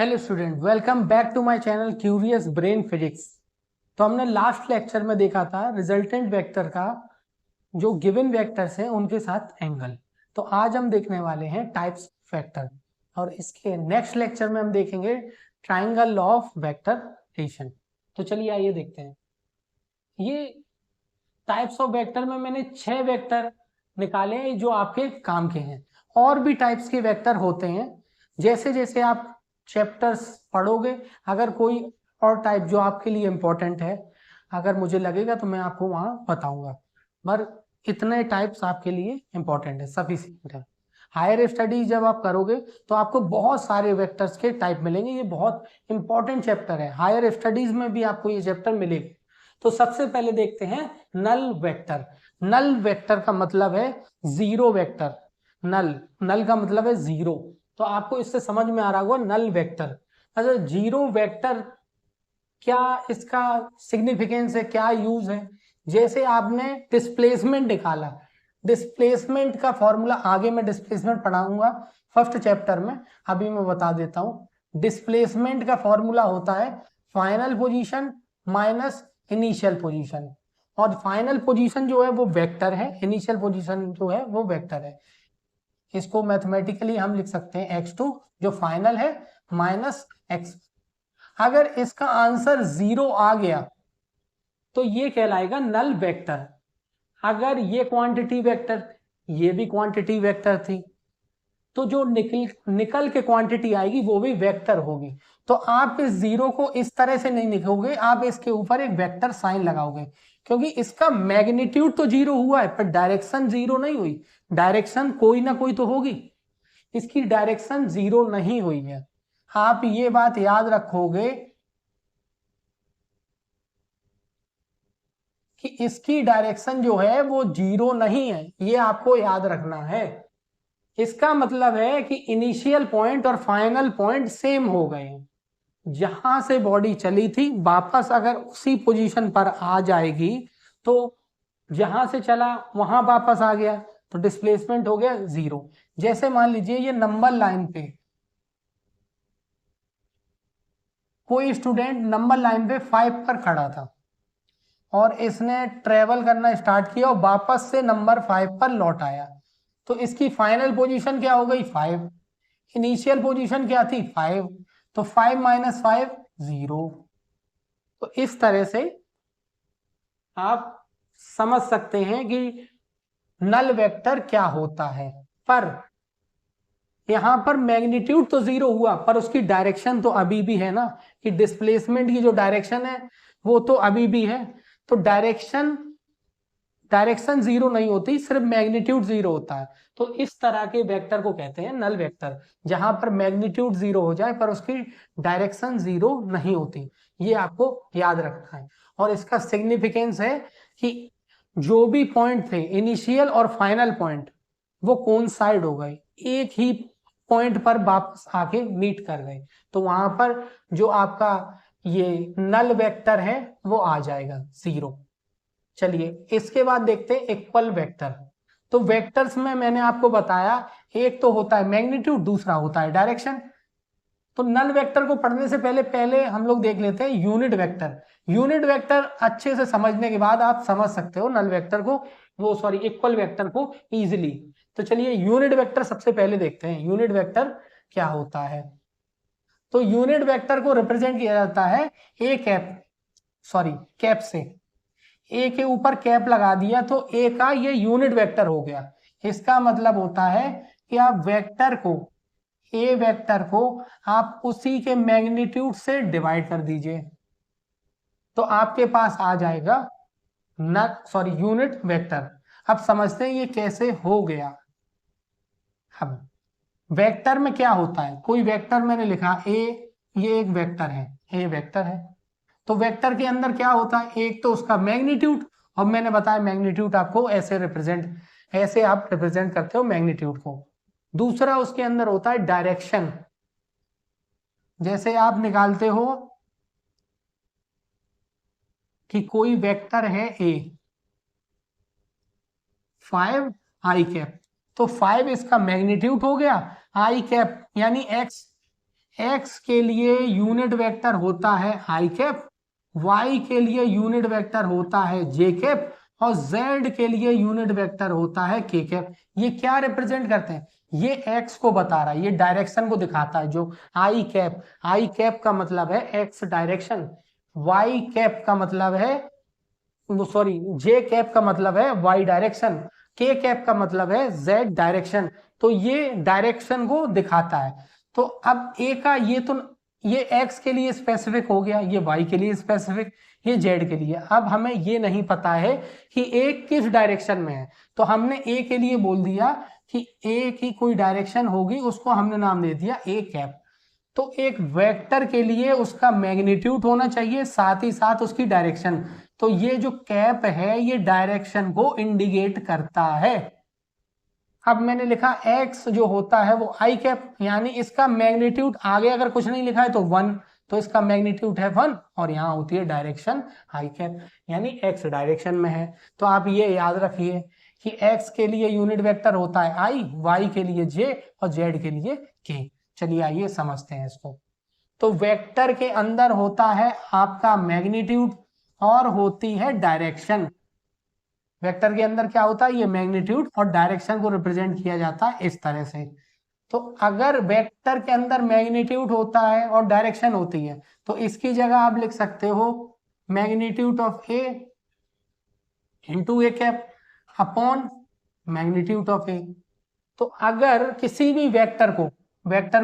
Hello student, welcome back to my channel curious brain physics. तो हमने last lecture में देखा था रिजल्टेंट वेक्टर का जो गिवन वेक्टर्स हैं उनके साथ एंगल। तो आज हम देखने वाले हैं टाइप्स वेक्टर और इसके नेक्स्ट लेक्चर में हम देखेंगे ट्राइंगल ऑफ वेक्टरेशन। तो चलिए आइए देखते हैं। ये टाइप्स ऑफ वेक्टर में मैंने 6 वेक्टर निकाले हैं जो आपके काम के हैं। और भी टाइप्स के वेक्टर होते हैं। जैसे जैसे आप चैप्टर्स पढ़ोगे, अगर कोई और टाइप जो आपके लिए इम्पोर्टेंट है, अगर मुझे लगेगा तो मैं आपको वहां बताऊंगा। पर इतने टाइप्स आपके लिए इम्पोर्टेंट है, सफिशिएंट है। हायर स्टडीज जब आप करोगे तो आपको बहुत सारे वेक्टर्स के टाइप मिलेंगे। ये बहुत इंपॉर्टेंट चैप्टर है, हायर स्टडीज में भी आपको ये चैप्टर मिलेगा। तो सबसे पहले देखते हैं नल वेक्टर। नल वेक्टर का मतलब है जीरो वेक्टर। नल नल का मतलब है जीरो। तो आपको इससे समझ में आ रहा होगा नल वेक्टर। अच्छा, जीरो वेक्टर क्या इसका सिग्निफिकेंस है, क्या यूज है? जैसे आपने डिस्प्लेसमेंट निकाला, डिस्प्लेसमेंट का फॉर्मूला आगे मैं डिस्प्लेसमेंट पढ़ाऊंगा फर्स्ट चैप्टर में, अभी मैं बता देता हूं। डिस्प्लेसमेंट का फॉर्मूला होता है final position minus initial position. और फाइनल पोजीशन जो है वो वेक्टर है, इनिशियल पोजीशन जो है वो वेक्टर है। इसको मैथमेटिकली हम लिख सकते हैं x2 जो फाइनल है माइनस x। अगर इसका आंसर 0 आ गया तो ये कहलाएगा नल वेक्टर। अगर ये क्वांटिटी वेक्टर, ये भी क्वांटिटी वेक्टर थी, तो जो निकल निकल के क्वांटिटी आएगी वो भी वेक्टर होगी। तो आप इस जीरो को इस तरह से नहीं लिखोगे, आप इसके ऊपर एक वेक्टर साइन लगाओगे, क्योंकि इसका मैग्नीट्यूड तो जीरो हुआ है पर डायरेक्शन जीरो नहीं हुई। डायरेक्शन कोई ना कोई तो होगी, इसकी डायरेक्शन जीरो नहीं हुई है। आप ये बात याद रखोगे कि इसकी डायरेक्शन जो है वो जीरो नहीं है, ये आपको याद रखना है। इसका मतलब है कि इनिशियल पॉइंट और फाइनल पॉइंट सेम हो गए। जहां से बॉडी चली थी वापस अगर उसी पोजीशन पर आ जाएगी तो जहां से चला वहां वापस आ गया तो डिस्प्लेसमेंट हो गया जीरो। जैसे मान लीजिए ये नंबर लाइन पे कोई स्टूडेंट नंबर लाइन पे 5 पर खड़ा था और इसने ट्रेवल करना स्टार्ट किया और वापस से नंबर 5 पर लौट आया। तो इसकी फाइनल पोजीशन क्या हो गई 5, इनिशियल पोजीशन क्या थी 5, तो 5 माइनस 5 0। तो इस तरह से आप समझ सकते हैं कि नल वेक्टर क्या होता है। पर यहां पर मैग्नीट्यूड तो जीरो हुआ पर उसकी डायरेक्शन तो अभी भी है ना, कि डिस्प्लेसमेंट की जो डायरेक्शन है वो तो अभी भी है। तो डायरेक्शन डायरेक्शन जीरो नहीं होती, सिर्फ मैग्नीट्यूड जीरो होता है। तो इस तरह के वेक्टर को कहते हैं नल वेक्टर, जहां पर मैग्नीट्यूड जीरो हो जाए पर उसकी डायरेक्शन जीरो नहीं होती। ये आपको याद रखना है। और इसका सिग्निफिकेंस है कि जो भी पॉइंट थे इनिशियल और फाइनल पॉइंट वो कोइंसाइड हो गए, एक ही पॉइंट पर वापस आके मीट कर गए, तो वहां पर जो आपका ये नल वेक्टर है वो आ जाएगा जीरो। चलिए इसके बाद देखते हैं इक्वल वेक्टर। तो वेक्टर्स में मैंने आपको बताया एक तो होता है मैग्नीट्यूड, दूसरा होता है डायरेक्शन। तो नल वेक्टर को पढ़ने से पहले पहले हम लोग देख लेते हैं यूनिट वेक्टर। यूनिट वेक्टर अच्छे से समझने के बाद आप समझ सकते हो नल वेक्टर को, वो सॉरी इक्वल वेक्टर को इजीली। तो चलिए यूनिट वेक्टर सबसे पहले देखते हैं यूनिट वेक्टर क्या होता है। तो यूनिट वेक्टर को रिप्रेजेंट किया जाता है ए कैप, सॉरी कैप से। ए के ऊपर कैप लगा दिया तो ए का ये यूनिट वेक्टर हो गया। इसका मतलब होता है कि आप वेक्टर को, ए वेक्टर को आप उसी के मैग्नीट्यूड से डिवाइड कर दीजिए तो आपके पास आ जाएगा यूनिट वेक्टर। अब समझते हैं ये कैसे हो गया। अब वेक्टर में क्या होता है, कोई वेक्टर मैंने लिखा ए, ये एक वेक्टर है, ए वेक्टर है। तो वेक्टर के अंदर क्या होता है, एक तो उसका मैग्नीट्यूड, और मैंने बताया मैग्नीट्यूड आपको ऐसे रिप्रेजेंट, ऐसे आप रिप्रेजेंट करते हो मैग्नीट्यूड को। दूसरा उसके अंदर होता है डायरेक्शन। जैसे आप निकालते हो कि कोई वेक्टर है ए 5 आई कैप, तो 5 इसका मैग्नीट्यूड हो गया, आई कैप यानी एक्स, एक्स के लिए यूनिट वेक्टर होता है आई कैप, वाई के लिए यूनिट वेक्टर होता है जे कैप, और जेड के लिए यूनिट वेक्टर होता है के कैप। ये क्या रिप्रेजेंट करते हैं? ये एक्स को बता रहा है, ये डायरेक्शन को दिखाता है। जो आई कैप का मतलब है एक्स डायरेक्शन, वाई कैप का मतलब है, सॉरी, जे कैप का मतलब है वाई डायरेक्शन, के कैप का मतलब है जेड डायरेक्शन। तो ये डायरेक्शन को दिखाता है। तो अब ए का ये एक्स के लिए स्पेसिफिक हो गया, ये वाई के लिए स्पेसिफिक, ये जेड के लिए। अब हमें ये नहीं पता है कि ए किस डायरेक्शन में है, तो हमने ए के लिए बोल दिया कि ए की कोई डायरेक्शन होगी, उसको हमने नाम दे दिया ए कैप। तो एक वेक्टर के लिए उसका मैग्नीट्यूड होना चाहिए, साथ ही साथ उसकी डायरेक्शन। तो ये जो कैप है ये डायरेक्शन को इंडिकेट करता है। अब मैंने लिखा x जो होता है वो आई कैप, यानी इसका मैग्नीट्यूड, आगे अगर कुछ नहीं लिखा है तो 1, तो इसका मैग्नीट्यूड है 1, और यहाँ होती है डायरेक्शन आई कैप, यानी x डायरेक्शन में है। तो आप ये याद रखिए कि x के लिए यूनिट वेक्टर होता है i, y के लिए j, और z के लिए k। चलिए आइए समझते हैं इसको। तो वेक्टर के अंदर होता है आपका मैग्नीट्यूड और होती है डायरेक्शन। वेक्टर के अंदर क्या होता है? ये मैग्नीट्यूड और डायरेक्शन को रिप्रेजेंट किया जाता है इस तरह से। तो अगर वेक्टर के अंदर मैग्नीट्यूड होता है और डायरेक्शन होती है, तो इसकी जगह आप लिख सकते हो magnitude of a into a cap upon magnitude of a. तो अगर किसी भी वेक्टर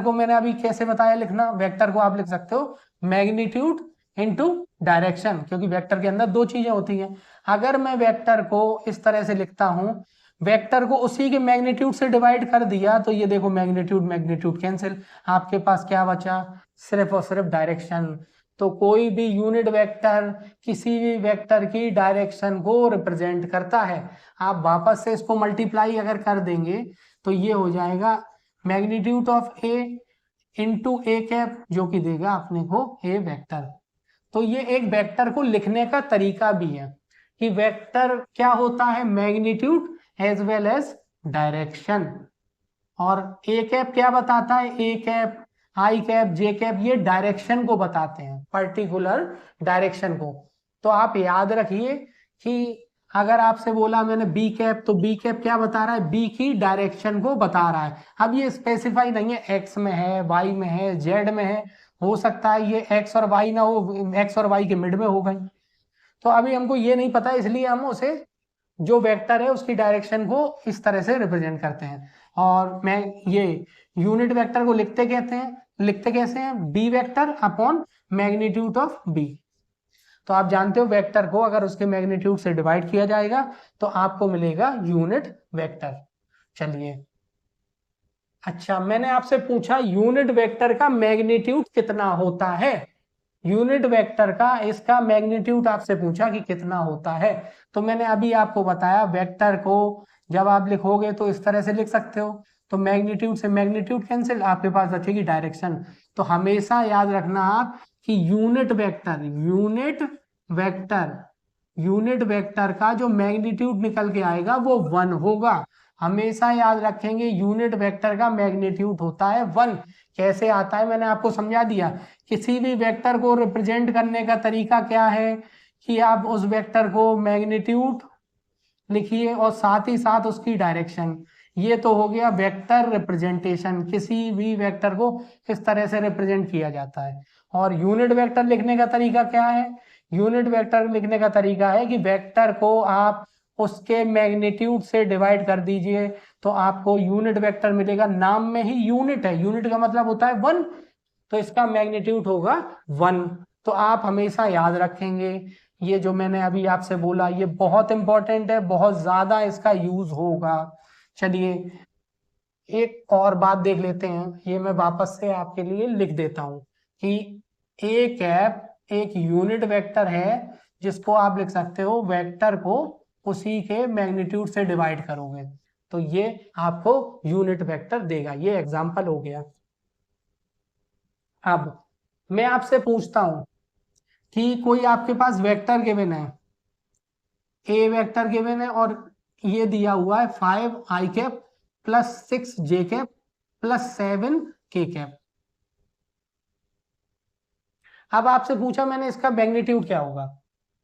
को मैंने अभी कैसे बताया लिखना, वेक्टर को आप लिख सकते हो मैग्नीट्यूड इनटू डायरेक्शन, क्योंकि वेक्टर के अंदर दो चीजें होती हैं। अगर मैं वेक्टर को इस तरह से लिखता हूं, वेक्टर को उसी के मैग्नीट्यूड से डिवाइड कर दिया, तो ये देखो मैग्नीट्यूड मैग्नीट्यूड कैंसिल, आपके पास क्या बचा? सिर्फ और सिर्फ डायरेक्शन। तो कोई भी यूनिट वेक्टर किसी भी वेक्टर की डायरेक्शन को रिप्रेजेंट करता है। आप वापस से इसको मल्टीप्लाई अगर कर देंगे तो ये हो जाएगा magnitude of a into a cap, जो कि देगा अपने को ए वेक्टर। तो ये एक वेक्टर को लिखने का तरीका भी है कि वेक्टर क्या होता है, magnitude as well as direction. और ए कैप क्या बताता है? A cap, I cap, J cap, ये डायरेक्शन को बताते हैं, पर्टिकुलर डायरेक्शन को। तो आप याद रखिए कि अगर आपसे बोला मैंने बी कैप, तो बी कैप क्या बता रहा है? बी की डायरेक्शन को बता रहा है। अब ये स्पेसिफाई नहीं है एक्स में है, वाई में है, जेड में है, हो सकता है ये एक्स और वाई ना हो, एक्स और वाई के मिड में हो गई। तो अभी हमको ये नहीं पता, इसलिए हम उसे जो वेक्टर है उसकी डायरेक्शन को इस तरह से रिप्रेजेंट करते हैं। और मैं ये यूनिट वेक्टर को लिखते कैसे हैं? B vector upon magnitude of B. तो आप जानते हो वेक्टर को अगर उसके मैग्नीट्यूड से डिवाइड किया जाएगा तो आपको मिलेगा यूनिट वेक्टर। चलिए, अच्छा, मैंने आपसे पूछा यूनिट वेक्टर का मैग्नीट्यूड कितना होता है। यूनिट वेक्टर का इसका मैग्नीट्यूड आपसे पूछा कि कितना होता है। तो मैंने अभी आपको बताया वेक्टर को जब आप लिखोगे तो इस तरह से लिख सकते हो। तो मैग्नीट्यूड से मैग्नीट्यूड कैंसिल, आपके पास बचेगी डायरेक्शन। तो हमेशा याद रखना आप कि यूनिट वेक्टर का जो मैग्नीट्यूड निकल के आएगा वो 1 होगा। हमेशा याद रखेंगे यूनिट वेक्टर का मैग्नीट्यूड होता है 1। कैसे आता है मैंने आपको समझा दिया। किसी भी वेक्टर को रिप्रेजेंट करने का तरीका क्या है कि आप उस वेक्टर को मैग्नीट्यूड लिखिए और साथ ही साथ उसकी डायरेक्शन। ये तो हो गया वेक्टर रिप्रेजेंटेशन, किसी भी वेक्टर को किस तरह से रिप्रेजेंट किया जाता है। और यूनिट वेक्टर लिखने का तरीका क्या है? यूनिट वेक्टर लिखने का तरीका है कि वेक्टर को आप उसके मैग्नीट्यूड से डिवाइड कर दीजिए तो आपको यूनिट वेक्टर मिलेगा। नाम में ही यूनिट है, यूनिट का मतलब होता है 1, तो इसका मैग्नीट्यूड होगा 1। तो आप हमेशा याद रखेंगे, ये जो मैंने अभी आपसे बोला ये बहुत इंपॉर्टेंट है, बहुत ज्यादा इसका यूज होगा। चलिए एक और बात देख लेते हैं, ये मैं वापस से आपके लिए लिख देता हूं कि ए कैप एक यूनिट वेक्टर है जिसको आप लिख सकते हो वेक्टर को उसी के मैग्नीट्यूड से डिवाइड करोगे तो ये आपको यूनिट वेक्टर देगा। ये एग्जांपल हो गया। अब मैं आपसे पूछता हूं कि कोई आपके पास वेक्टर गिवन है, ए वेक्टर गिवन है और ये दिया हुआ है 5 आई cap plus 6 j cap plus 7 के कैप। अब आपसे पूछा मैंने इसका मैग्नीट्यूड क्या होगा।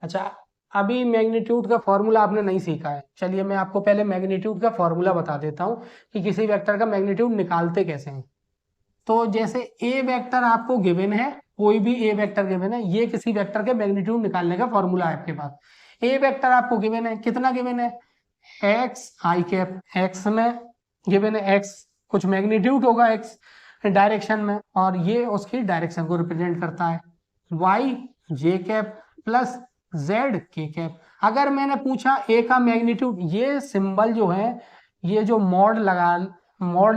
अच्छा, अभी मैग्नीट्यूड का फॉर्मूला आपने नहीं सीखा है, चलिए मैं आपको पहले मैग्नीट्यूड का फॉर्मूला बता देता हूँ कि किसी वेक्टर का मैग्नीट्यूड निकालते कैसे हैं। तो जैसे ए वेक्टर आपको गिवन है, कोई भी ए वेक्टर गिवन है, ये किसी वेक्टर के मैग्नीट्यूड निकालने का फॉर्मूला है आपके पास। ए वेक्टर आपको गिवन है, कितना गिवन है, एक्स आई कैप, एक्स में गिवन है एक्स, कुछ मैग्नीट्यूड होगा एक्स डायरेक्शन में, और ये उसकी डायरेक्शन को रिप्रेजेंट करता है, Y j cap plus Z के कैप। अगर मैंने पूछा ए का मैग्नीट्यूड, ये सिंबल जो है, ये जो मॉड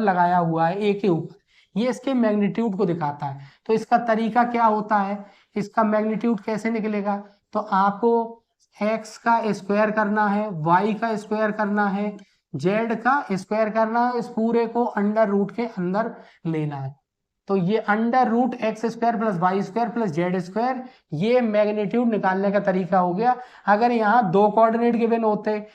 लगाया हुआ है ए के ऊपर, ये इसके मैग्नीट्यूड को दिखाता है। तो इसका तरीका क्या होता है, इसका मैग्नीट्यूड कैसे निकलेगा, तो आपको x का स्क्वायर करना है, y का स्क्वायर करना है, z का स्क्वायर करना है, इस पूरे को अंडर रूट के अंदर लेना है। तो ये under root x square plus Y square plus Z square, ये मैग्नीट्यूड निकालने का तरीका हो गया। अगर यहाँ दो कोऑर्डिनेट गिवन होते,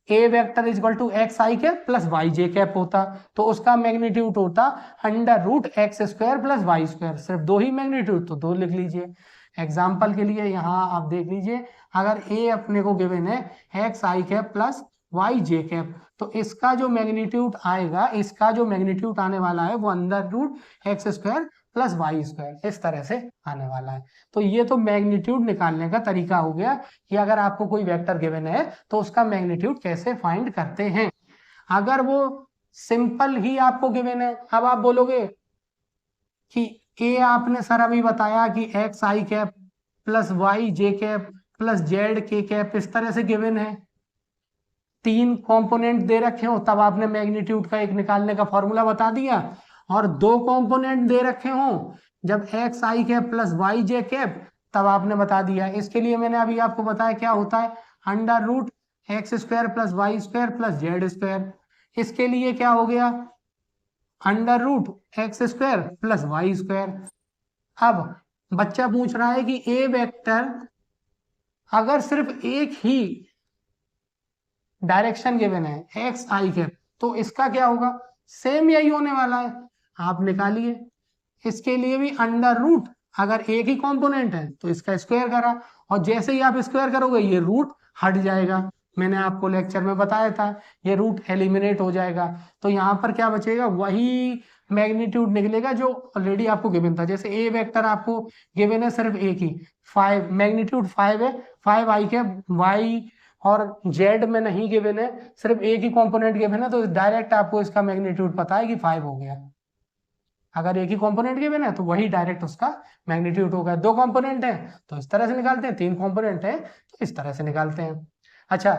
a vector is equal to x i cap plus y j cap होता, तो उसका मैग्नीट्यूड होता under root x square plus Y square. सिर्फ दो ही मैग्नीट्यूड, तो दो लिख लीजिए। एग्जाम्पल के लिए यहाँ आप देख लीजिए, अगर ए अपने को गिवन है x i cap plus y j cap, तो इसका जो मैग्नीट्यूड आएगा, इसका जो मैग्नीट्यूड आने वाला है वो under root x square plus Y square, इस तरह से आने वाला है। तो ये तो मैग्नीट्यूड निकालने का तरीका हो गया कि अगर आपको कोई वेक्टर गिवन है तो उसका मैग्नीट्यूड कैसे फाइंड करते हैं। अगर वो सिंपल ही आपको गिवन है, अब आप बोलोगे कि ए आपने सर अभी बताया कि x i cap plus y j cap plus Z के कैप इस तरह से गिवन है, तीन कंपोनेंट दे रखे हो तब आपने मैग्नीट्यूड का एक निकालने का फॉर्मूला बता दिया, और दो कंपोनेंट दे रखे हो जब x i cap plus y j cap तब आपने बता दिया। इसके लिए मैंने अभी आपको बताया क्या होता है, under root x square plus Y square plus Z square. इसके लिए क्या हो गया, under root x square plus Y square. अब बच्चा पूछ रहा है कि ए वेक्टर अगर सिर्फ एक ही डायरेक्शन गिवन है एक्स आई कैप, तो इसका क्या होगा, सेम यही होने वाला है, आप निकालिए। इसके लिए भी अंडर रूट, अगर एक ही कंपोनेंट है तो इसका स्क्वायर करा, और जैसे ही आप स्क्वायर करोगे ये रूट हट जाएगा, मैंने आपको लेक्चर में बताया था, ये रूट एलिमिनेट हो जाएगा। तो यहाँ पर क्या बचेगा, वही मैग्नीट्यूड निकलेगा जो ऑलरेडी आपको गिवन था। जैसे ए वेक्टर आपको गिवन है सिर्फ एक ही, 5 मैग्नीट्यूड 5 है, 5 आई कैप, वाई और जेड में नहीं गिवन है, सिर्फ एक ही कंपोनेंट गिवन है, तो डायरेक्ट आपको इसका मैग्नीट्यूड पता है कि 5 हो गया। अगर एक ही कंपोनेंट गिवन है तो वही डायरेक्ट उसका मैग्नीट्यूड होगा। दो कंपोनेंट है तो इस तरह से निकालते हैं, तीन कंपोनेंट है तो इस तरह से निकालते हैं। अच्छा,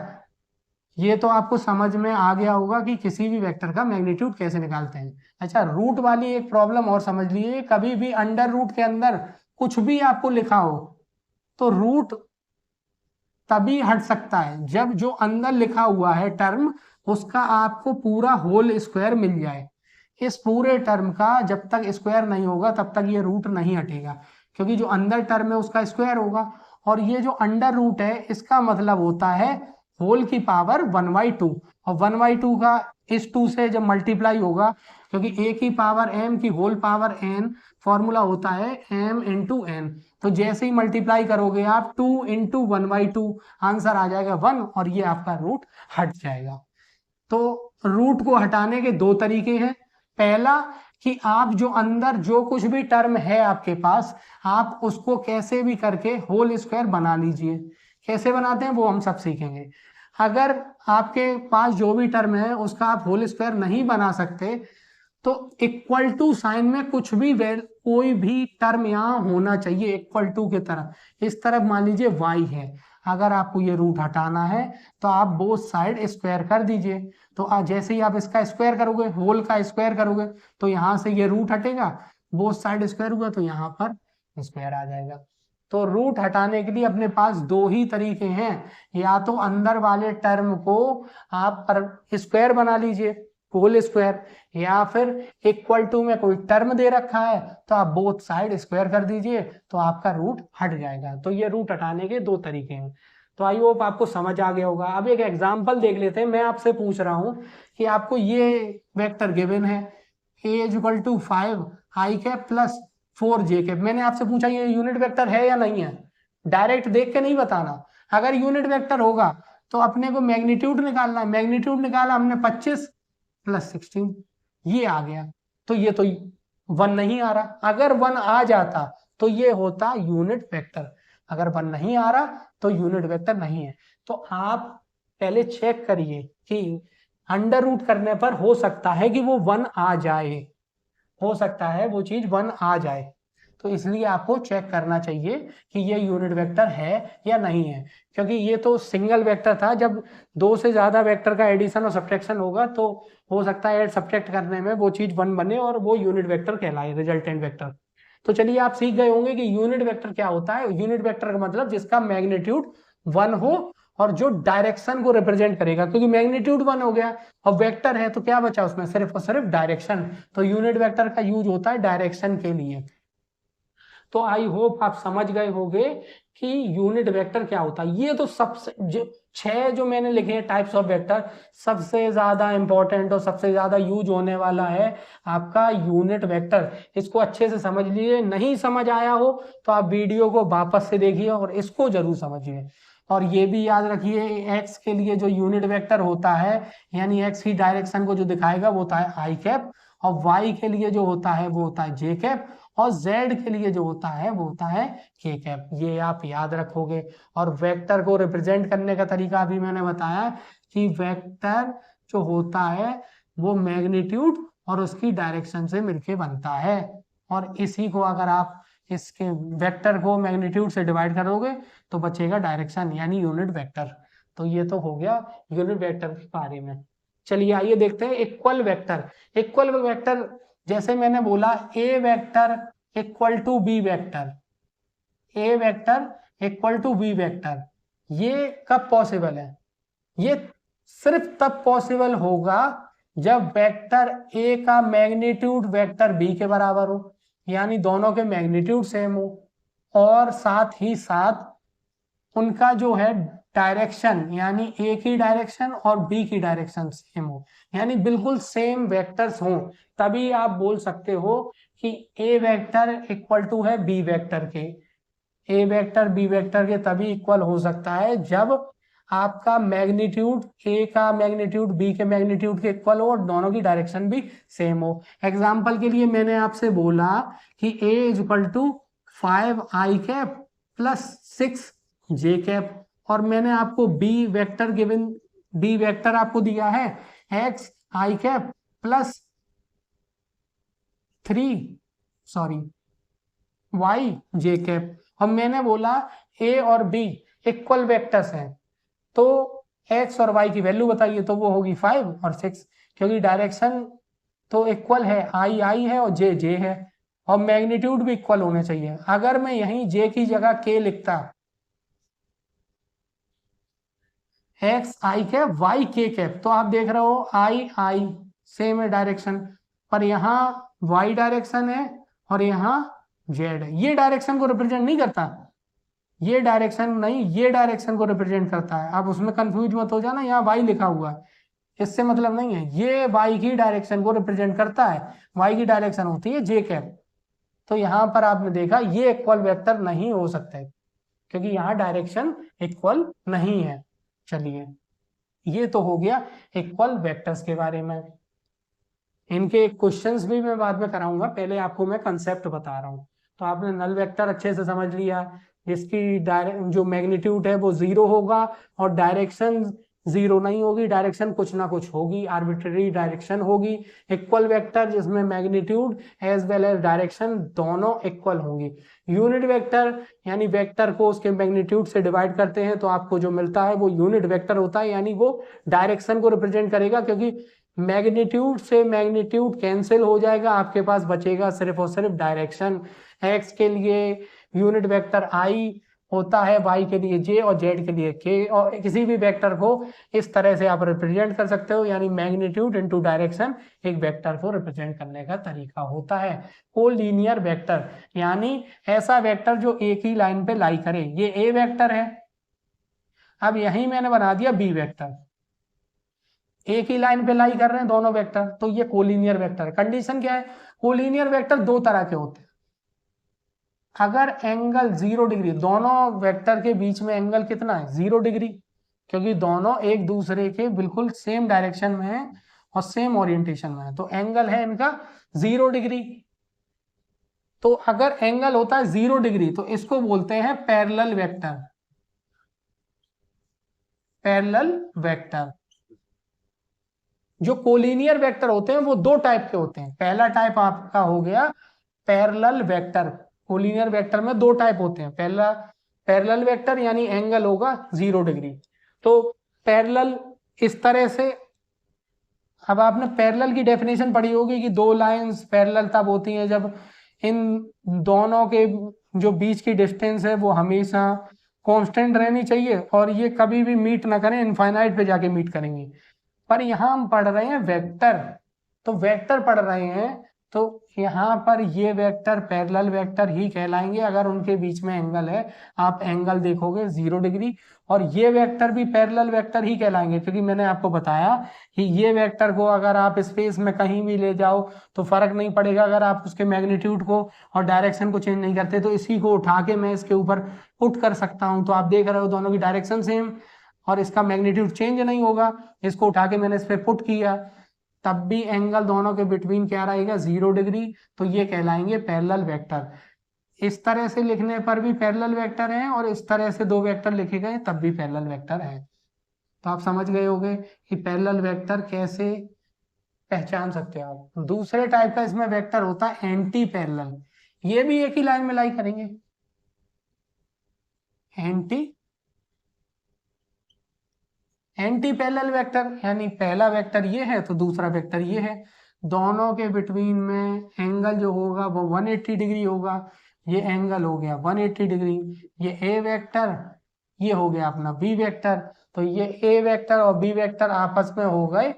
ये तो आपको समझ में आ गया होगा कि किसी भी वेक्टर का मैग्नीट्यूड कैसे निकालते हैं। अच्छा, रूट वाली एक प्रॉब्लम और समझ लीजिए, कभी भी अंडर रूट के अंदर कुछ भी आपको लिखा हो तो रूट तभी हट सकता है जब जो अंदर लिखा हुआ है टर्म उसका आपको पूरा होल स्क्वायर मिल जाए। इस पूरे टर्म का जब तक स्क्वायर नहीं होगा तब तक ये रूट नहीं हटेगा, क्योंकि जो अंदर टर्म है उसका स्क्वायर होगा, और ये जो अंडर रूट है इसका मतलब होता है होल की पावर 1/2, और 1/2 का इस 2 से जब मल्टीप्लाई होगा, क्योंकि ए की पावर m की होल पावर n, फॉर्मूला होता है m इंटू n, तो जैसे ही मल्टीप्लाई करोगे आप 2 इंटू 1/2, आंसर आ जाएगा 1, और ये आपका रूट हट जाएगा। तो रूट को हटाने के दो तरीके हैं, पहला कि आप जो अंदर जो कुछ भी टर्म है आपके पास, आप उसको कैसे भी करके होल स्क्वायर बना लीजिए। कैसे बनाते हैं वो हम सब सीखेंगे। अगर आपके पास जो भी टर्म है उसका आप होल स्क्वायर नहीं बना सकते तो इक्वल टू साइन में कुछ भी कोई भी टर्म यहाँ होना चाहिए इक्वल टू की तरह। इस तरफ मान लीजिए y है, अगर आपको ये रूट हटाना है तो आप बोथ साइड स्क्वायर कर दीजिए। तो जैसे ही आप इसका स्क्वायर करोगे, होल का स्क्वायर करोगे, तो यहाँ से ये रूट हटेगा, बोथ साइड स्क्वायर हुआ तो यहाँ पर स्क्वायर आ जाएगा। तो रूट हटाने के लिए अपने पास दो ही तरीके हैं, या तो अंदर वाले टर्म को आप स्क्वायर बना लीजिए होल स्क्वायर, या फिर इक्वल टू में कोई टर्म दे रखा है तो आप बोथ साइड स्क्वायर कर दीजिए तो आपका रूट हट जाएगा। तो ये रूट हटाने के दो तरीके हैं। तो आई होप आपको समझ आ गया होगा। अब एक एग्जांपल देख लेते हैं। मैं आपसे पूछ रहा हूं कि आपको ये वेक्टर गिवन है a equal to 5 I cap plus 4 J cap. मैंने आपसे पूछा ये यूनिट वेक्टर है या नहीं है, डायरेक्ट देख के नहीं बताना। अगर यूनिट वेक्टर होगा तो अपने को मैग्नीट्यूड निकालना है, मैग्नीट्यूड निकाला हमने 25 + 16, ये आ गया। तो ये तो 1 नहीं आ रहा, अगर 1 आ जाता तो ये होता यूनिट वेक्टर, अगर 1 नहीं आ रहा तो यूनिट वेक्टर नहीं है। तो आप पहले चेक करिए कि अंडर रूट करने पर हो सकता है कि वो 1 आ जाए, हो सकता है वो चीज 1 आ जाए। तो इसलिए आपको चेक करना चाहिए कि ये यूनिट वेक्टर है या नहीं है, क्योंकि ये तो सिंगल वेक्टर था। जब 2 से ज्यादा वेक्टर का एडिशन और सब्ट्रैक्शन होगा तो हो सकता है ऐड सब्ट्रैक्ट करने में वो चीज 1 बने और वो यूनिट वेक्टर कहलाए, रिजल्टेंट वेक्टर। तो चलिए आप सीख गए होंगे कि यूनिट वेक्टर क्या होता है। यूनिट वेक्टर का मतलब जिसका मैग्नीट्यूड 1 हो और जो डायरेक्शन को रिप्रेजेंट करेगा, क्योंकि मैग्नीट्यूड 1 हो गया और वेक्टर है तो क्या बचा उसमें, सिर्फ और सिर्फ डायरेक्शन। तो यूनिट वेक्टर का यूज होता है डायरेक्शन के लिए। तो आई होप आप समझ गए होंगे कि यूनिट वेक्टर क्या होता है। ये तो सबसे जो 6 जो मैंने लिखे हैं टाइप्स ऑफ वेक्टर, सबसे ज्यादा इंपॉर्टेंट और सबसे ज्यादा यूज होने वाला है आपका यूनिट वेक्टर। इसको अच्छे से समझ लीजिए, नहीं समझ आया हो तो आप वीडियो को वापस से देखिए और इसको जरूर समझिए। और ये भी याद रखिए, एक्स के लिए जो यूनिट वेक्टर होता है, यानी एक्स की डायरेक्शन को जो दिखाएगा वो होता है आई कैप, और वाई के लिए जो होता है वो होता है जे कैप, और z के लिए जो होता है वो होता है k कैप। ये आप याद रखोगे। और वेक्टर को रिप्रेजेंट करने का तरीका भी मैंने बताया कि वेक्टर जो होता है वो मैग्नीट्यूड और उसकी डायरेक्शन से मिलके बनता है। और इसी को अगर आप इसके वेक्टर को मैग्नीट्यूड से डिवाइड करोगे तो बचेगा डायरेक्शन, यानी यूनिट वेक्टर। तो ये तो हो गया यूनिट वेक्टर के बारे में। चलिए आइए देखते हैं इक्वल वेक्टर। इक्वल वेक्टर जैसे मैंने बोला, a vector equal to b vector, a vector equal to b vector, ये कब पॉसिबल है? ये सिर्फ तब पॉसिबल होगा जब वेक्टर ए का मैग्नीट्यूड वेक्टर बी के बराबर हो, यानी दोनों के मैग्नीट्यूड सेम हो, और साथ ही साथ उनका जो है डायरेक्शन, यानी ए की डायरेक्शन और बी की डायरेक्शन सेम हो, यानी बिल्कुल सेम वेक्टर्स हों। तभी आप बोल सकते हो कि ए वेक्टर इक्वल टू है बी वेक्टर के। ए वेक्टर बी वेक्टर के तभी इक्वल हो सकता है जब आपका मैग्नीट्यूड ए का मैग्नीट्यूड बी के मैग्नीट्यूड के इक्वल हो और दोनों की डायरेक्शन भी सेम हो। एग्जाम्पल के लिए मैंने आपसे बोला कि a is equal to 5 I cap + 6 j cap, और मैंने आपको बी वेक्टर आपको दिया है x i cap + 3 y j cap, और मैंने बोला ए और बी इक्वल वेक्टर्स हैं, तो एक्स और वाई की वैल्यू बताइए, तो वो होगी 5 और 6, क्योंकि डायरेक्शन तो इक्वल है, आई आई है और जे जे है, और मैग्नीट्यूड भी इक्वल होने चाहिए। अगर मैं यहीं जे की जगह के लिखता, एक्स आई कैप वाई के कैप, तो आप देख रहे हो आई आई सेम है डायरेक्शन, पर यहाँ वाई डायरेक्शन है और यहाँ जेड है। ये डायरेक्शन को रिप्रेजेंट नहीं करता, ये डायरेक्शन नहीं, ये डायरेक्शन को रिप्रेजेंट करता है। आप उसमें कंफ्यूज मत हो जाना, यहाँ वाई लिखा हुआ है, इससे मतलब नहीं है, ये वाई की डायरेक्शन को रिप्रेजेंट करता है। वाई की डायरेक्शन होती है जे कैप। तो यहाँ पर आपने देखा ये इक्वल वेक्टर नहीं हो सकते, क्योंकि यहाँ डायरेक्शन इक्वल नहीं है। चलिए, ये तो हो गया इक्वल वेक्टर्स के बारे में। इनके क्वेश्चंस भी मैं बाद में कराऊंगा, पहले आपको मैं कंसेप्ट बता रहा हूँ। तो आपने नल वेक्टर अच्छे से समझ लिया, जिसकी जो मैग्नीट्यूड है वो 0 होगा और डायरेक्शन 0 नहीं होगी, डायरेक्शन कुछ ना कुछ होगी, आर्बिट्रेरी डायरेक्शन होगी। इक्वल वेक्टर जिसमें magnitude as well as direction दोनों इक्वल होंगी। यूनिट वेक्टर यानी वेक्टर को उसके मैग्नीट्यूड से डिवाइड करते हैं तो आपको जो मिलता है वो यूनिट वेक्टर होता है, यानी वो डायरेक्शन को रिप्रेजेंट करेगा, क्योंकि मैग्नीट्यूड से मैग्नीट्यूड कैंसिल हो जाएगा, आपके पास बचेगा सिर्फ और सिर्फ डायरेक्शन। एक्स के लिए यूनिट वेक्टर आई होता है, वाई के लिए जे और जेड के लिए के, और किसी भी वेक्टर को इस तरह से आप रिप्रेजेंट कर सकते हो, यानी मैग्नीट्यूड इनटू डायरेक्शन एक वेक्टर को रिप्रेजेंट करने का तरीका होता है। कोलिनियर वेक्टर यानी ऐसा वेक्टर जो एक ही लाइन पे लाई करे, ये ए वेक्टर है, अब यही मैंने बना दिया बी वेक्टर, एक ही लाइन पे लाई कर रहे हैं दोनों वेक्टर, तो ये कोलिनियर वेक्टर है। कंडीशन क्या है? कोलिनियर वेक्टर दो तरह के होते हैं, अगर एंगल 0 डिग्री, दोनों वेक्टर के बीच में एंगल कितना है 0 डिग्री, क्योंकि दोनों एक दूसरे के बिल्कुल सेम डायरेक्शन में है और सेम ओरिएंटेशन में है, तो एंगल है इनका 0 डिग्री। तो अगर एंगल होता है 0 डिग्री तो इसको बोलते हैं पैरेलल वेक्टर। Parallel vector. जो कोलिनियर वेक्टर होते हैं वो दो टाइप के होते हैं। पहला टाइप आपका हो गया पैरेलल वेक्टर। कोलिनियर वेक्टर में दो टाइप होते हैं। पहला पैरेलल वेक्टर यानी एंगल होगा 0 डिग्री। तो पैरेलल इस तरह से, अब आपने पैरेलल की डेफिनेशन पढ़ी होगी कि दो लाइंस पैरेलल तब होती हैं जब इन दोनों के जो बीच की डिस्टेंस है वो हमेशा कांस्टेंट रहनी चाहिए और ये कभी भी मीट ना करें, इनफाइनाइट पे जाके मीट करेंगे। पर यहाँ हम पढ़ रहे हैं वेक्टर, तो वेक्टर पढ़ रहे हैं तो यहाँ पर ये वेक्टर पैरेलल वेक्टर ही कहलाएंगे अगर उनके बीच में एंगल है। आप एंगल देखोगे 0 डिग्री, और ये वेक्टर भी पैरेलल वेक्टर ही कहलाएंगे, क्योंकि मैंने आपको बताया कि ये वेक्टर को अगर आप स्पेस में कहीं भी ले जाओ तो फर्क नहीं पड़ेगा अगर आप उसके मैग्नीट्यूड को और डायरेक्शन को चेंज नहीं करते। तो इसी को उठा के मैं इसके ऊपर पुट कर सकता हूं, तो आप देख रहे हो दोनों की डायरेक्शन सेम और इसका मैग्नीट्यूड चेंज नहीं होगा। इसको उठा के मैंने इस पर पुट किया, तब भी एंगल दोनों के बिटवीन क्या रहेगा 0 डिग्री, तो ये कहलाएंगे पैरेलल वेक्टर। इस तरह से लिखने पर भी पैरेलल वेक्टर है और इस तरह से दो वेक्टर लिखे गए तब भी पैरेलल वेक्टर है। तो आप समझ गए होंगे कि पैरेलल वेक्टर कैसे पहचान सकते हो आप। दूसरे टाइप का इसमें वेक्टर होता है एंटी पैरेलल। ये भी एक ही लाइन में लाई करेंगे। एंटी पैरेलल वेक्टर यानी पहला वेक्टर ये है तो दूसरा वेक्टर ये है, दोनों के बिटवीन में एंगल जो होगा वो 180 डिग्री होगा। ये एंगल हो गया 180 डिग्री। ये ए वेक्टर, ये हो गया अपना बी वेक्टर। तो ये ए वेक्टर और बी वेक्टर आपस में हो गए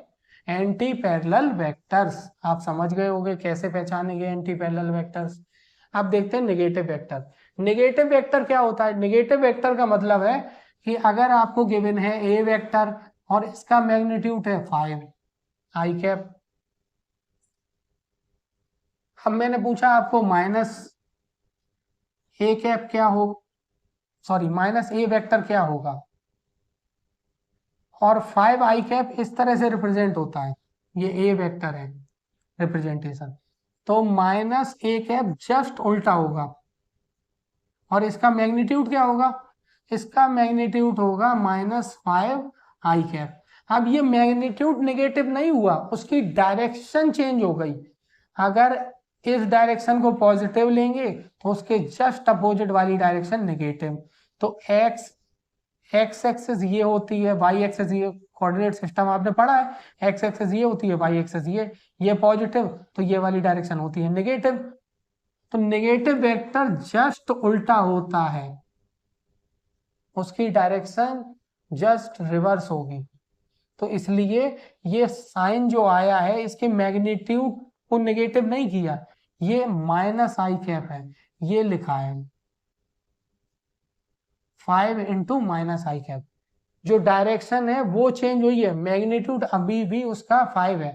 एंटी पैरेलल वेक्टर्स। आप समझ गए होंगे कैसे पहचानेंगे एंटी पैरेलल वेक्टर्स। अब देखते हैं नेगेटिव वेक्टर। नेगेटिव वेक्टर क्या होता है? नेगेटिव वेक्टर का मतलब है कि अगर आपको गिवन है ए वेक्टर और इसका मैग्नीट्यूड है 5 आई कैप। अब मैंने पूछा आपको माइनस ए कैप क्या हो, सॉरी माइनस ए वेक्टर क्या होगा, और 5 आई कैप इस तरह से रिप्रेजेंट होता है, ये ए वेक्टर है रिप्रेजेंटेशन। तो माइनस ए कैप जस्ट उल्टा होगा और इसका मैग्नीट्यूड क्या होगा, इसका मैग्नीट्यूड होगा -5 आई कैप। अब ये मैग्नीट्यूड नेगेटिव नहीं हुआ, उसकी डायरेक्शन चेंज हो गई। अगर इस डायरेक्शन को पॉजिटिव लेंगे तो उसके जस्ट अपोजिट वाली डायरेक्शन नेगेटिव। तो एक्स एक्सिस ये होती है, वाई एक्सिस ये, कोऑर्डिनेट सिस्टम आपने पढ़ा है, एक्स एक्सिस ये होती है, वाई एक्सिस ये पॉजिटिव, तो ये वाली डायरेक्शन होती है नेगेटिव। तो नेगेटिव वेक्टर जस्ट उल्टा होता है, उसकी डायरेक्शन जस्ट रिवर्स होगी। तो इसलिए ये साइन जो आया है इसके मैग्नीट्यूड को नेगेटिव नहीं किया, ये माइनस आई कैप है, ये लिखा है 5 इंटू माइनस आई कैप। जो डायरेक्शन है वो चेंज हुई है, मैग्नीट्यूड अभी भी उसका 5 है,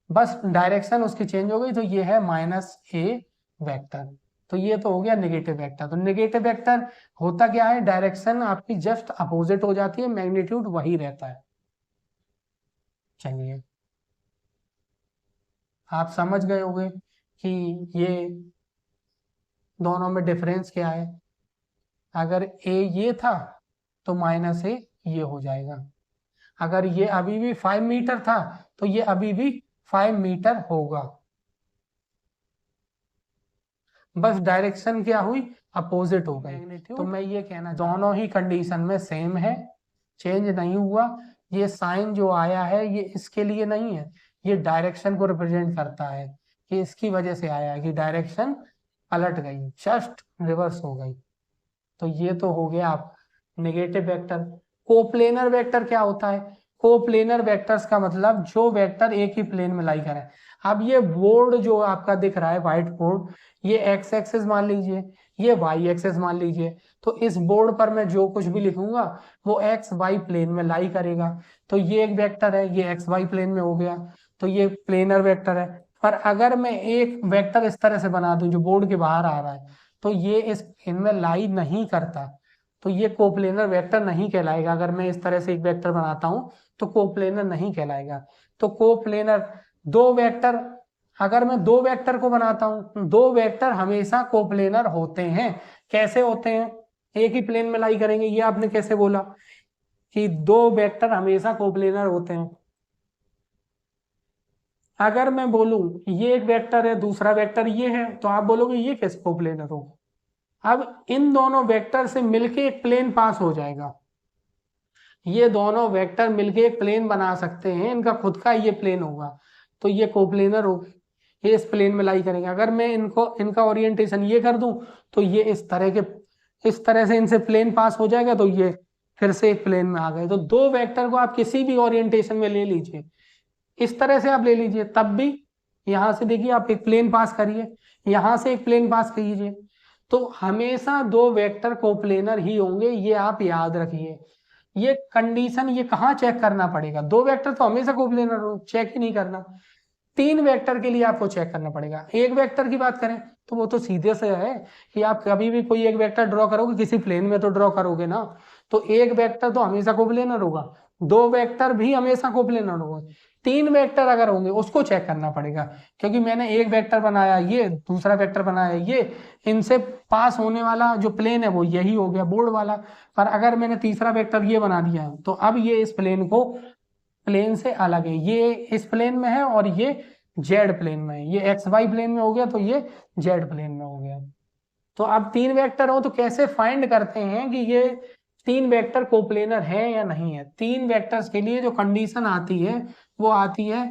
बस डायरेक्शन उसकी चेंज हो गई, तो ये है माइनस ए वेक्टर। तो ये तो हो गया नेगेटिव वेक्टर। तो नेगेटिव वेक्टर होता क्या है, डायरेक्शन आपकी जस्ट अपोजिट हो जाती है, मैग्नीट्यूड वही रहता है। चलिए आप समझ गए होंगे कि ये दोनों में डिफरेंस क्या है। अगर ए ये था तो माइनस ए ये हो जाएगा, अगर ये अभी भी 5 मीटर था तो ये अभी भी 5 मीटर होगा, बस डायरेक्शन क्या हुई, अपोजिट हो गई। तो मैं ये कहना, दोनों ही कंडीशन में सेम है, चेंज नहीं हुआ। ये साइन जो आया है ये इसके लिए नहीं है, ये डायरेक्शन को रिप्रेजेंट करता है, कि इसकी वजह से आया है कि डायरेक्शन पलट गई, जस्ट रिवर्स हो गई। तो ये तो हो गया आप नेगेटिव वेक्टर। कोप्लेनर वेक्टर क्या होता है? कोप्लेनर वेक्टर्स का मतलब जो वेक्टर एक ही प्लेन में लाई करें। अब ये बोर्ड जो आपका दिख रहा है व्हाइट बोर्ड, ये एक्स एक्सिस मान लीजिए, ये वाई एक्सिस मान लीजिए। तो इस बोर्ड पर मैं जो कुछ भी लिखूंगा वो एक्स वाई प्लेन में लाई करेगा। तो ये एक वेक्टर है, ये एक्स वाई प्लेन में हो गया, तो ये प्लेनर वेक्टर है। पर अगर मैं एक वेक्टर इस तरह से बना दूं जो बोर्ड के बाहर आ रहा है, तो ये इस इनमें लाई नहीं करता, तो ये कोप्लेनर वेक्टर नहीं कहलाएगा। अगर मैं इस तरह से एक वेक्टर बनाता हूं तो कोप्लेनर नहीं कहलाएगा। तो कोप्लेनर दो वेक्टर, अगर मैं दो वेक्टर को बनाता हूं, दो वेक्टर हमेशा कोप्लेनर होते हैं। कैसे होते हैं? एक ही प्लेन में लाई करेंगे, ये आपने कैसे बोला कि दो वेक्टर हमेशा कोप्लेनर होते हैं? अगर मैं बोलूं ये एक वेक्टर है, दूसरा वेक्टर ये है, तो आप बोलोगे ये कैसे कोप्लेनर हो? अब इन दोनों वेक्टर से मिलके एक प्लेन पास हो जाएगा। ये दोनों वेक्टर मिलके एक प्लेन बना सकते हैं, इनका खुद का ये प्लेन होगा, तो ये कोप्लेनर हो गए। ये इस प्लेन में लाई करेंगे। अगर मैं इनका ओरिएंटेशन ये कर दूं तो ये इस तरह से इनसे प्लेन पास हो जाएगा, तो ये फिर से एक प्लेन में आ गए। तो दो वेक्टर को आप किसी भी ओरिएंटेशन में ले लीजिए, इस तरह से आप ले लीजिए, तब भी यहां से देखिए आप एक प्लेन पास करिए, यहां से एक प्लेन पास कीजिए, तो हमेशा दो वेक्टर कोप्लेनर ही होंगे, ये आप याद रखिए। ये कंडीशन ये कहाँ चेक करना पड़ेगा? दो वेक्टर तो हमेशा कोप्लेनर हो, चेक ही नहीं करना। तीन वेक्टर के लिए आपको चेक करना पड़ेगा। एक वेक्टर की बात करें तो वो तो सीधे से है कि आप कभी भी कोई एक वेक्टर ड्रॉ करोगे किसी प्लेन में तो ड्रॉ करोगे ना, तो एक वेक्टर तो हमेशा कोप्लेनर होगा, दो वेक्टर भी हमेशा कोप्लेनर होगा। तीन वेक्टर अगर होंगे उसको चेक करना पड़ेगा, क्योंकि मैंने एक वेक्टर बनाया ये, दूसरा वेक्टर बनाया ये, इनसे पास होने वाला जो प्लेन है वो यही हो गया बोर्ड वाला। पर अगर मैंने तीसरा वेक्टर ये बना दिया है तो अब ये इस प्लेन से अलग है, ये इस प्लेन में है और ये जेड प्लेन में है। ये एक्स वाई प्लेन में हो गया तो ये जेड प्लेन में हो गया। तो अब तीन वेक्टर हो तो कैसे फाइंड करते हैं कि ये तीन वेक्टर कोप्लेनर है या नहीं है? तीन वेक्टर्स के लिए जो कंडीशन आती है वो आती है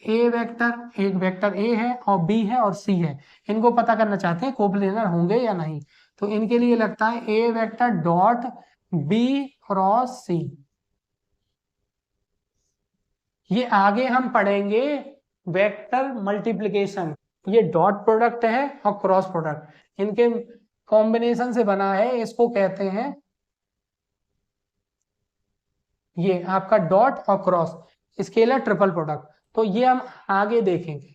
ए वेक्टर, एक वेक्टर ए है और बी है और सी है, इनको पता करना चाहते हैं कोप्लेनर होंगे या नहीं। तो इनके लिए लगता है ए वेक्टर डॉट बी क्रॉस सी। ये आगे हम पढ़ेंगे वेक्टर मल्टीप्लिकेशन। ये डॉट प्रोडक्ट है और क्रॉस प्रोडक्ट, इनके कॉम्बिनेशन से बना है, इसको कहते हैं ये आपका डॉट और क्रॉस स्केलर ट्रिपल प्रोडक्ट। तो ये हम आगे देखेंगे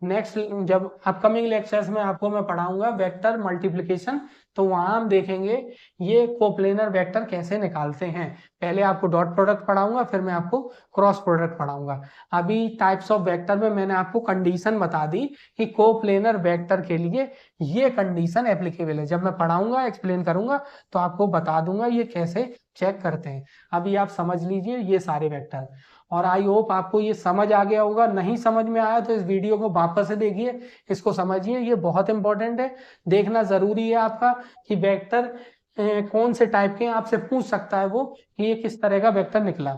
नेक्स्ट, जब अपकमिंग लेक्चर्स में आपको मैं पढ़ाऊंगा वेक्टर मल्टीप्लिकेशन, तो वहां हम देखेंगे ये कोप्लेनर वेक्टर कैसे निकालते हैं। पहले आपको डॉट प्रोडक्ट पढ़ाऊंगा, फिर मैं आपको क्रॉस प्रोडक्ट पढ़ाऊंगा। अभी टाइप्स ऑफ वेक्टर में मैंने आपको कंडीशन बता दी कि कोप्लेनर वेक्टर के लिए ये कंडीशन एप्लीकेबल है। जब मैं पढ़ाऊंगा एक्सप्लेन करूंगा तो आपको बता दूंगा ये कैसे चेक करते हैं। अभी आप समझ लीजिए ये सारे वेक्टर, और आई होप आपको ये समझ आ गया होगा। नहीं समझ में आया तो इस वीडियो को वापस से देखिए, इसको समझिए, ये बहुत इंपॉर्टेंट है, देखना जरूरी है आपका कि वेक्टर कौन से टाइप के, आपसे पूछ सकता है वो कि ये किस तरह का वेक्टर निकला।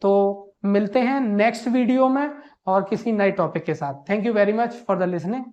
तो मिलते हैं नेक्स्ट वीडियो में और किसी नए टॉपिक के साथ। Thank you very much for the listening.